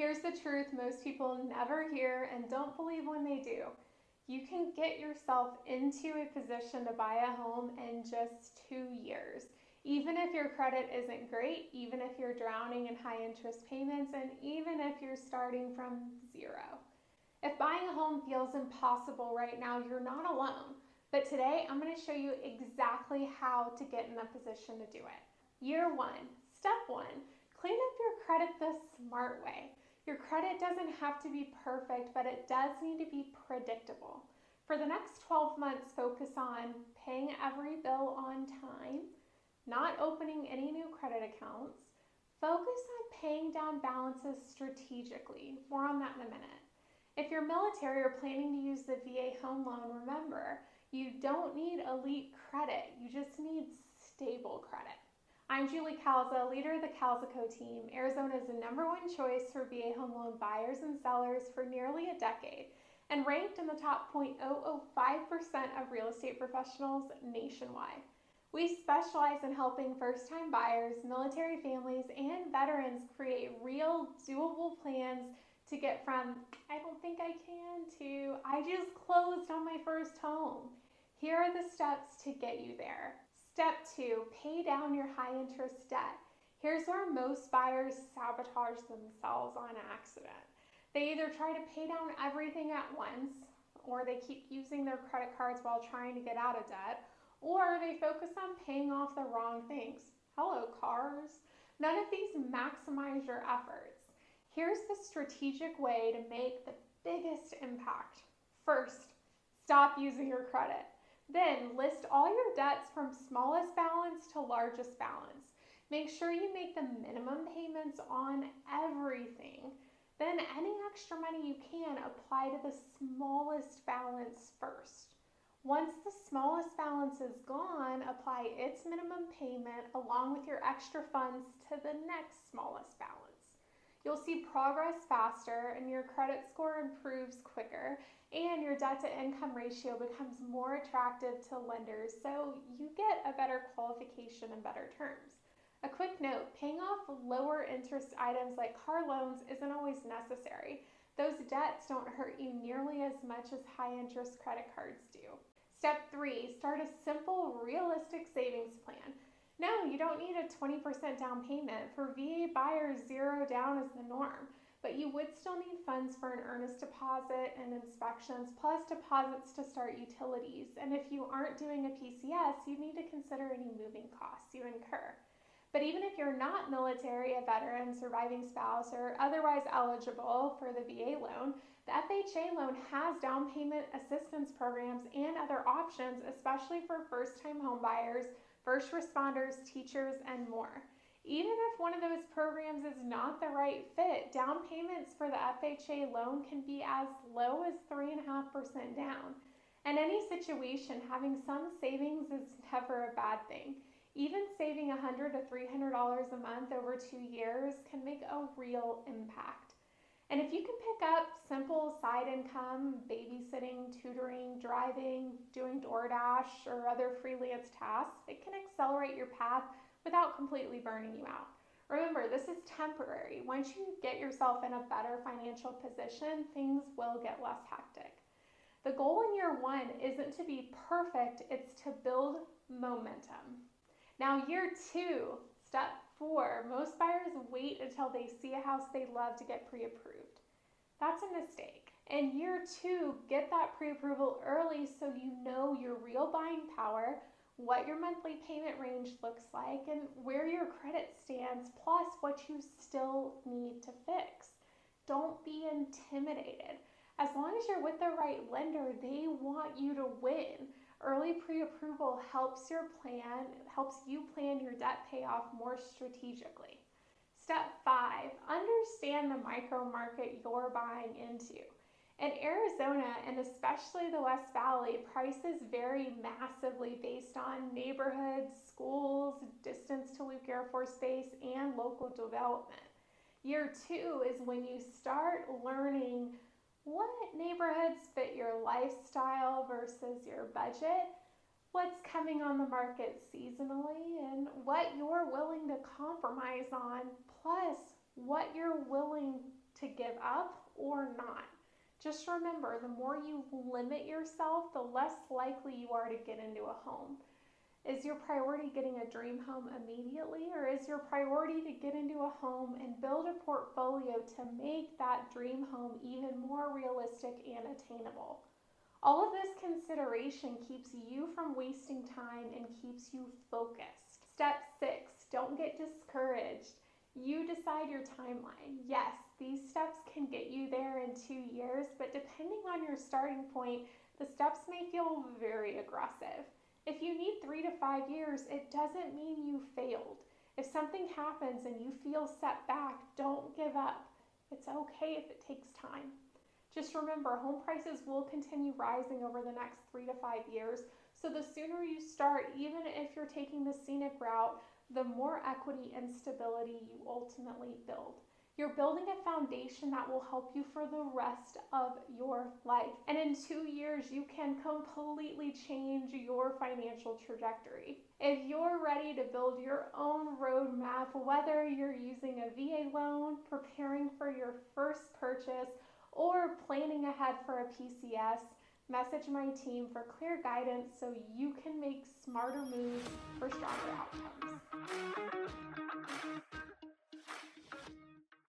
Here's the truth most people never hear and don't believe when they do. You can get yourself into a position to buy a home in just 2 years. Even if your credit isn't great, even if you're drowning in high interest payments, and even if you're starting from zero. If buying a home feels impossible right now, you're not alone. But today, I'm going to show you exactly how to get in a position to do it. Year one, step one, clean up your credit the smart way. Your credit doesn't have to be perfect, but it does need to be predictable. For the next 12 months, focus on paying every bill on time, not opening any new credit accounts. Focus on paying down balances strategically. More on that in a minute. If you're military or planning to use the VA home loan, remember, you don't need elite credit. You just need stable credit. I'm Julie Calza, leader of the Calzaco team, Arizona's #1 choice for VA home loan buyers and sellers for nearly a decade, and ranked in the top 0.005% of real estate professionals nationwide. We specialize in helping first-time buyers, military families, and veterans create real, doable plans to get from, I don't think I can, to, I just closed on my first home. Here are the steps to get you there. Step 2, pay down your high interest debt. Here's where most buyers sabotage themselves on accident. They either try to pay down everything at once, or they keep using their credit cards while trying to get out of debt, or they focus on paying off the wrong things. Hello, cars. None of these maximize your efforts. Here's the strategic way to make the biggest impact. First, stop using your credit. Then list all your debts from smallest balance to largest balance. Make sure you make the minimum payments on everything. Then any extra money you can apply to the smallest balance first. Once the smallest balance is gone, apply its minimum payment along with your extra funds to the next smallest balance. You'll see progress faster and your credit score improves quicker, and your debt to income ratio becomes more attractive to lenders, so you get a better qualification and better terms. A quick note, paying off lower interest items like car loans isn't always necessary. Those debts don't hurt you nearly as much as high interest credit cards do. Step 3, start a simple, realistic savings plan. No, you don't need a 20% down payment. For VA buyers, 0 down is the norm, but you would still need funds for an earnest deposit and inspections, plus deposits to start utilities. And if you aren't doing a PCS, you need to consider any moving costs you incur. But even if you're not military, a veteran, surviving spouse, or otherwise eligible for the VA loan, the FHA loan has down payment assistance programs and other options, especially for first-time home buyers, first responders, teachers, and more. Even if one of those programs is not the right fit, down payments for the FHA loan can be as low as 3.5% down. In any situation, having some savings is never a bad thing. Even saving $100 to $300 a month over 2 years can make a real impact. And if you can pick up simple side income, babysitting, tutoring, driving, doing DoorDash, or other freelance tasks, it can accelerate your path without completely burning you out. Remember, this is temporary. Once you get yourself in a better financial position, things will get less hectic. The goal in year one isn't to be perfect, it's to build momentum. Now, year 2, step 4, most buyers wait until they see a house they love to get pre-approved. That's a mistake. In year 2, get that pre-approval early so you know your real buying power, what your monthly payment range looks like, and where your credit stands, plus what you still need to fix. Don't be intimidated. As long as you're with the right lender, they want you to win. Early pre-approval helps you plan your debt payoff more strategically. Step 5, understand the micro market you're buying into. In Arizona, and especially the West Valley, prices vary massively based on neighborhoods, schools, distance to Luke Air Force Base, and local development. Year 2 is when you start learning what neighborhoods fit your lifestyle versus your budget, what's coming on the market seasonally, and what you're willing to compromise on, plus what you're willing to give up or not. Just remember, the more you limit yourself, the less likely you are to get into a home. Is your priority getting a dream home immediately, or is your priority to get into a home and build a portfolio to make that dream home even more realistic and attainable? All of this consideration keeps you from wasting time and keeps you focused. Step 6, don't get discouraged. You decide your timeline. Yes, these steps can get you there in 2 years, but depending on your starting point, the steps may feel very aggressive. If you need 3 to 5 years, it doesn't mean you failed. If something happens and you feel set back, don't give up. It's okay if it takes time. Just remember, home prices will continue rising over the next 3 to 5 years, so the sooner you start, even if you're taking the scenic route, the more equity and stability you ultimately build. You're building a foundation that will help you for the rest of your life. And in 2 years, you can completely change your financial trajectory. If you're ready to build your own roadmap, whether you're using a VA loan, preparing for your first purchase, or planning ahead for a PCS, message my team for clear guidance so you can make smarter moves for stronger outcomes.